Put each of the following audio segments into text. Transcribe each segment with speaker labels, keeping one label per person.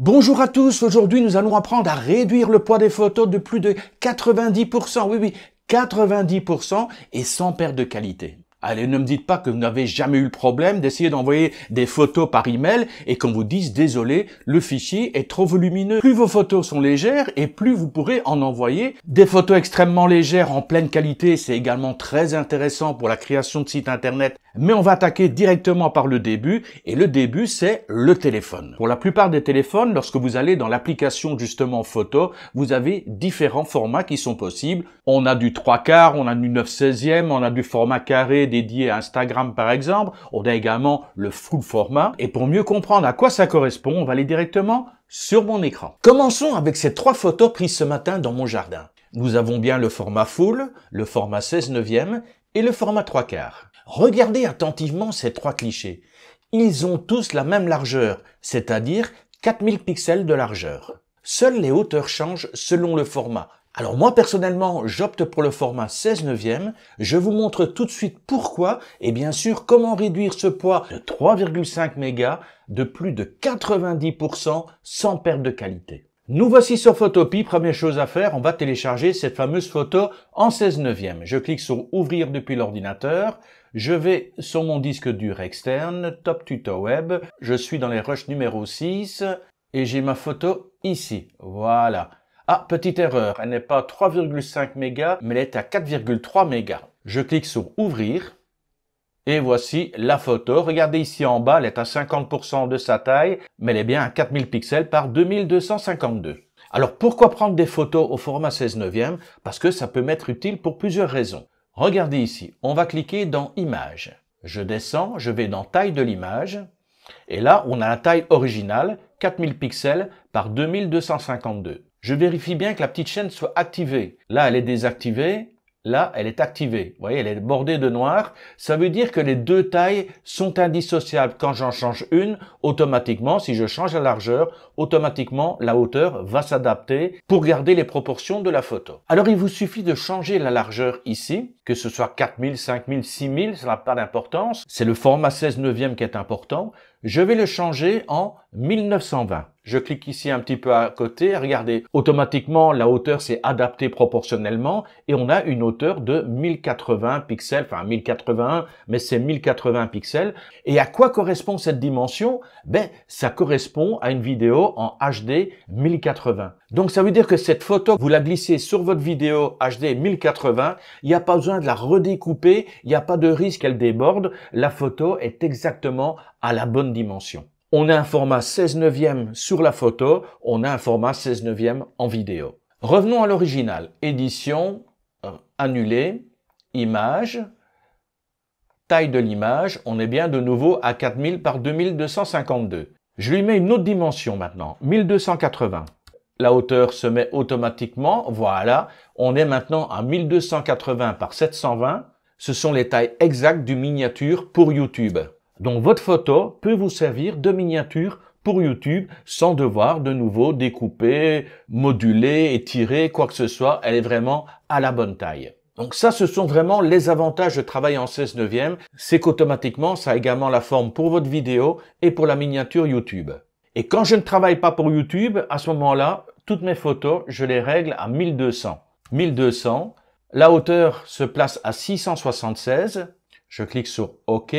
Speaker 1: Bonjour à tous, aujourd'hui nous allons apprendre à réduire le poids des photos de plus de 90%, oui, 90% et sans perte de qualité. Allez, ne me dites pas que vous n'avez jamais eu le problème d'essayer d'envoyer des photos par email et qu'on vous dise désolé, le fichier est trop volumineux. Plus vos photos sont légères et plus vous pourrez en envoyer. Des photos extrêmement légères en pleine qualité, c'est également très intéressant pour la création de sites internet. Mais on va attaquer directement par le début et le début c'est le téléphone. Pour la plupart des téléphones, lorsque vous allez dans l'application justement photo, vous avez différents formats qui sont possibles. On a du 3/4, on a du 9/16e, on a du format carré dédié à Instagram par exemple, on a également le full format. Et pour mieux comprendre à quoi ça correspond, on va aller directement sur mon écran. Commençons avec ces 3 photos prises ce matin dans mon jardin. Nous avons bien le format full, le format 16/9e et le format 3/4. Regardez attentivement ces 3 clichés. Ils ont tous la même largeur, c'est-à-dire 4000 pixels de largeur. Seules les hauteurs changent selon le format. Alors moi personnellement, j'opte pour le format 16/9e. Je vous montre tout de suite pourquoi et bien sûr comment réduire ce poids de 3,5 mégas de plus de 90% sans perte de qualité. Nous voici sur Photopea. Première chose à faire, on va télécharger cette fameuse photo en 16/9e. Je clique sur ouvrir depuis l'ordinateur. Je vais sur mon disque dur externe, Top Tuto Web. Je suis dans les rushs numéro 6 et j'ai ma photo ici. Voilà. Ah, petite erreur, elle n'est pas 3,5 mégas, mais elle est à 4,3 mégas. Je clique sur ouvrir et voici la photo. Regardez ici en bas, elle est à 50% de sa taille, mais elle est bien à 4000 pixels par 2252. Alors pourquoi prendre des photos au format 16/9e? Parce que ça peut m'être utile pour plusieurs raisons. Regardez ici, on va cliquer dans Images. Je descends, je vais dans Taille de l'image. Et là, on a la taille originale, 4000 pixels par 2252. Je vérifie bien que la petite chaîne soit activée. Là, elle est désactivée. Là, elle est activée. Vous voyez, elle est bordée de noir. Ça veut dire que les deux tailles sont indissociables. Quand j'en change une, automatiquement, si je change la largeur, automatiquement, la hauteur va s'adapter pour garder les proportions de la photo. Alors, il vous suffit de changer la largeur ici, que ce soit 4000, 5000, 6000, ça n'a pas d'importance. C'est le format 16/9e qui est important. Je vais le changer en 1920. Je clique ici un petit peu à côté. Regardez, automatiquement, la hauteur s'est adaptée proportionnellement et on a une hauteur de 1080 pixels, enfin 1081, mais c'est 1080 pixels. Et à quoi correspond cette dimension? Ben, ça correspond à une vidéo en HD 1080. Donc, ça veut dire que cette photo, vous la glissez sur votre vidéo HD 1080, il n'y a pas besoin de la redécouper, il n'y a pas de risque qu'elle déborde. La photo est exactement à la bonne dimension. On a un format 16/9e sur la photo, on a un format 16/9e en vidéo. Revenons à l'original. Édition, annuler, image, taille de l'image, on est bien de nouveau à 4000 par 2252. Je lui mets une autre dimension maintenant, 1280. La hauteur se met automatiquement, voilà, on est maintenant à 1280 par 720. Ce sont les tailles exactes du miniature pour YouTube. Donc votre photo peut vous servir de miniature pour YouTube sans devoir de nouveau découper, moduler, étirer, quoi que ce soit. Elle est vraiment à la bonne taille. Donc ça, ce sont vraiment les avantages de travailler en 16/9e. C'est qu'automatiquement, ça a également la forme pour votre vidéo et pour la miniature YouTube. Et quand je ne travaille pas pour YouTube, à ce moment-là, toutes mes photos, je les règle à 1200. 1200. La hauteur se place à 676. Je clique sur OK.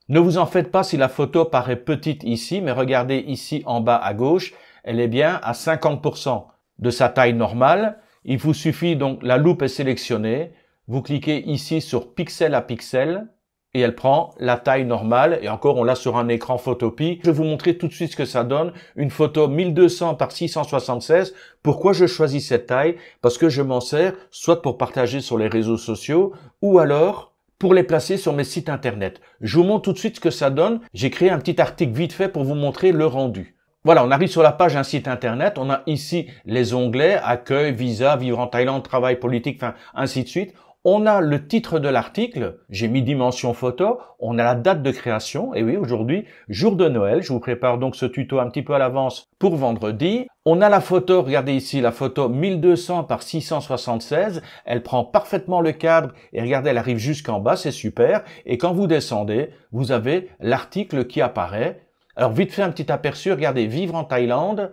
Speaker 1: Ne vous en faites pas si la photo paraît petite ici, mais regardez ici en bas à gauche, elle est bien à 50% de sa taille normale. Il vous suffit donc, la loupe est sélectionnée, vous cliquez ici sur pixel à pixel et elle prend la taille normale et encore on l'a sur un écran Photopea. Je vais vous montrer tout de suite ce que ça donne. Une photo 1200 par 676. Pourquoi je choisis cette taille? Parce que je m'en sers soit pour partager sur les réseaux sociaux ou alors pour les placer sur mes sites internet. Je vous montre tout de suite ce que ça donne. J'ai créé un petit article vite fait pour vous montrer le rendu. Voilà, on arrive sur la page d'un site internet. On a ici les onglets accueil, visa, vivre en Thaïlande, travail politique, enfin ainsi de suite. On a le titre de l'article, j'ai mis dimension photo, on a la date de création, et oui, aujourd'hui, jour de Noël, je vous prépare donc ce tuto un petit peu à l'avance pour vendredi. On a la photo, regardez ici, la photo 1200 par 676, elle prend parfaitement le cadre, et regardez, elle arrive jusqu'en bas, c'est super, et quand vous descendez, vous avez l'article qui apparaît, Alors vite fait un petit aperçu, regardez, vivre en Thaïlande,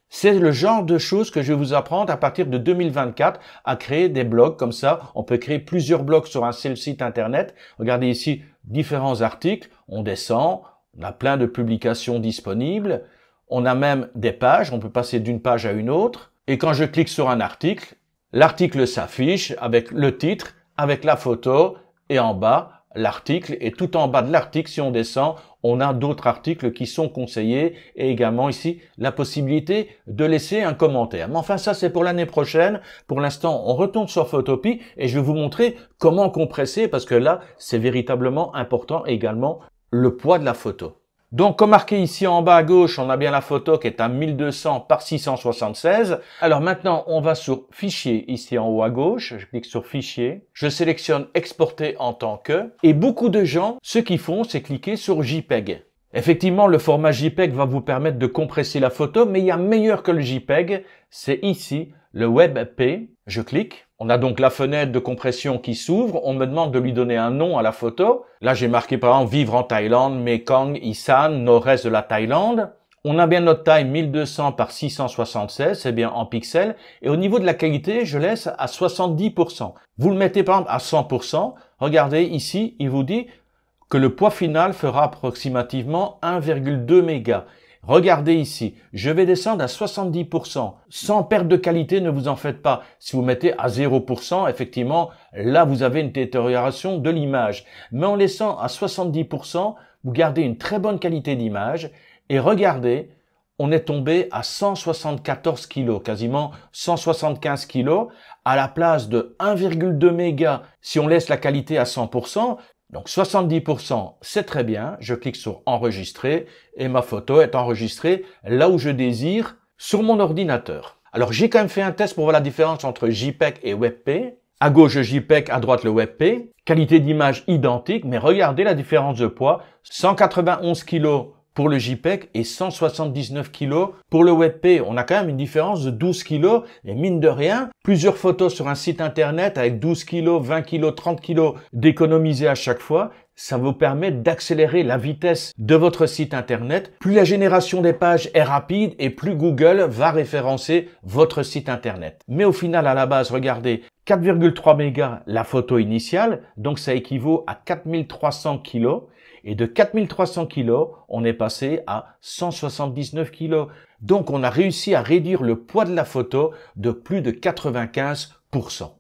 Speaker 1: c'est le genre de choses que je vais vous apprendre à partir de 2024 à créer des blogs comme ça. On peut créer plusieurs blogs sur un seul site internet. Regardez ici différents articles, on descend, on a plein de publications disponibles, on a même des pages, on peut passer d'une page à une autre. Et quand je clique sur un article, l'article s'affiche avec le titre, avec la photo et en bas, l'article. Et tout en bas de l'article, si on descend, on a d'autres articles qui sont conseillés et également ici la possibilité de laisser un commentaire. Mais enfin, ça, c'est pour l'année prochaine. Pour l'instant, on retourne sur Photopea et je vais vous montrer comment compresser parce que là, c'est véritablement important également le poids de la photo. Donc, comme marqué ici en bas à gauche, on a bien la photo qui est à 1200 par 676. Alors maintenant, on va sur Fichier ici en haut à gauche. Je clique sur Fichier. Je sélectionne Exporter en tant que. Et beaucoup de gens, ce qu'ils font, c'est cliquer sur JPEG. Effectivement, le format JPEG va vous permettre de compresser la photo, mais il y a meilleur que le JPEG. C'est ici le WebP. Je clique. On a donc la fenêtre de compression qui s'ouvre. On me demande de lui donner un nom à la photo. Là, j'ai marqué par exemple vivre en Thaïlande, Mekong, Isan, nord-est de la Thaïlande. On a bien notre taille 1200 par 676, c'est bien en pixels. Et au niveau de la qualité, je laisse à 70%. Vous le mettez par exemple à 100%. Regardez ici, il vous dit que le poids final fera approximativement 1,2 mégas. Regardez ici, je vais descendre à 70%. Sans perte de qualité, ne vous en faites pas. Si vous mettez à 0%, effectivement, là, vous avez une détérioration de l'image. Mais en laissant à 70%, vous gardez une très bonne qualité d'image. Et regardez, on est tombé à 174 kg, quasiment 175 kg, à la place de 1,2 mégas si on laisse la qualité à 100%. Donc 70%, c'est très bien. Je clique sur enregistrer et ma photo est enregistrée là où je désire sur mon ordinateur. Alors j'ai quand même fait un test pour voir la différence entre JPEG et WebP. À gauche le JPEG, à droite le WebP. Qualité d'image identique, mais regardez la différence de poids. 191 kg pour le JPEG et 179 kg pour le WebP. On a quand même une différence de 12 kg et mine de rien, plusieurs photos sur un site internet avec 12 kg, 20 kg, 30 kg d'économiser à chaque fois. Ça vous permet d'accélérer la vitesse de votre site internet. Plus la génération des pages est rapide et plus Google va référencer votre site internet. Mais au final, à la base, regardez, 4,3 mégas la photo initiale, donc ça équivaut à 4300 kg. Et de 4300 kg, on est passé à 179 kg. Donc, on a réussi à réduire le poids de la photo de plus de 95%.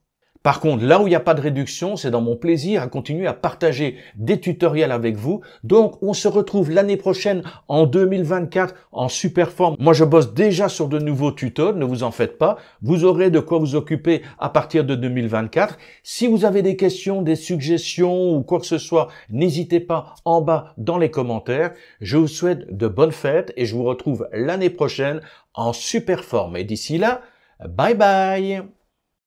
Speaker 1: Par contre, là où il n'y a pas de réduction, c'est dans mon plaisir à continuer à partager des tutoriels avec vous. Donc, on se retrouve l'année prochaine en 2024 en super forme. Moi, je bosse déjà sur de nouveaux tutos, ne vous en faites pas. Vous aurez de quoi vous occuper à partir de 2024. Si vous avez des questions, des suggestions ou quoi que ce soit, n'hésitez pas en bas dans les commentaires. Je vous souhaite de bonnes fêtes et je vous retrouve l'année prochaine en super forme. Et d'ici là, bye bye!